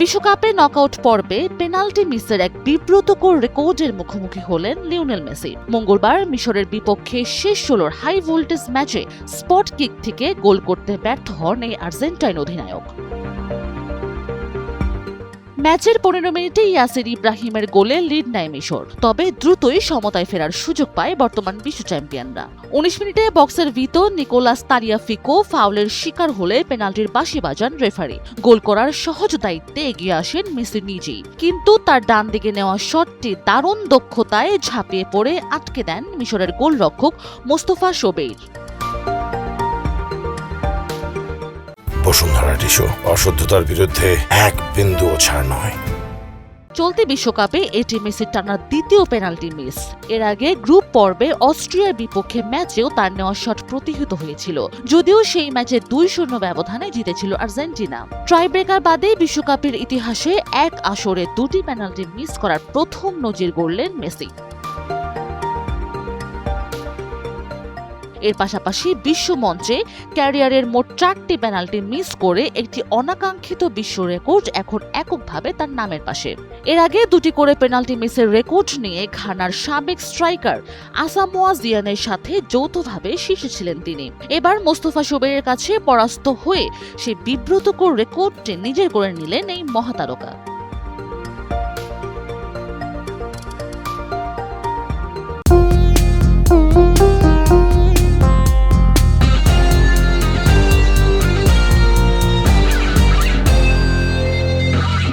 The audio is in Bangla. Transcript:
বিশ্বকাপে নকআউট পর্বে পেনাল্টি মিসের এক বিব্রতকর রেকর্ডের মুখোমুখি হলেন লিওনেল মেসি। মঙ্গলবার মিশরের বিপক্ষে শেষ ১৬ হাই ভোল্টেজ ম্যাচে স্পট কিক থেকে গোল করতে ব্যর্থ হন এই আর্জেন্টাইন অধিনায়ক। ম্যাচের ১৫ মিনিটে ইয়াসির ইব্রাহিমের গোলে লিড নেয় মিশর, তবে দ্রুতই সমতায় ফেরার সুযোগ পায় বর্তমান বিশ্ব চ্যাম্পিয়নরা। ১৯ মিনিটে বক্সের ভিতর নিকোলাস তারিয়াফিকো ফাউলের শিকার হলে পেনাল্টির বাঁশি বাজান রেফারি। গোল করার সহজ দায়িত্বে এগিয়ে আসেন মেসি নিজেই, কিন্তু তার ডান দিকে নেওয়া শটটি দারুণ দক্ষতায় ঝাঁপিয়ে পড়ে আটকে দেন মিশরের গোলরক্ষক মোস্তফা শোবেইর। বসুন্ধরা টিস্যু, অশুদ্ধতার বিরুদ্ধে এক বিন্দুও ছাড় নয়। চলতি বিশ্বকাপে এটি মেসির টানা দ্বিতীয় পেনাল্টি মিস। এর আগে গ্রুপ পর্বে অস্ট্রিয়ার বিপক্ষে ম্যাচেও তার নেওয়া শট প্রতিহত হয়েছিল, যদিও সেই ম্যাচে ২-০ ব্যবধানে জিতেছিল আর্জেন্টিনা। ট্রাইব্রেকার বাদে বিশ্বকাপের ইতিহাসে এক আসরে দুটি পেনাল্টি মিস করার প্রথম নজির গড়লেন মেসি। এর পাশাপাশি বিশ্ব মঞ্চে ক্যারিয়ারের মোট ৪টি পেনাল্টি মিস করে একটি অনাকাঙ্ক্ষিত বিশ্ব রেকর্ড এখন এককভাবে তার নামের পাশে। এর আগে দুটি করে পেনাল্টি মিসের রেকর্ড নিয়ে ঘানার সাবেক স্ট্রাইকার আসামোয়া জিয়ানের সাথে যৌথভাবে শীর্ষে ছিলেন তিনি। এবার মোস্তফা শোবেইরের কাছে পরাস্ত হয়ে সেই বিব্রতকর রেকর্ডটি নিজের করে নিলেন এই মহাতারকা।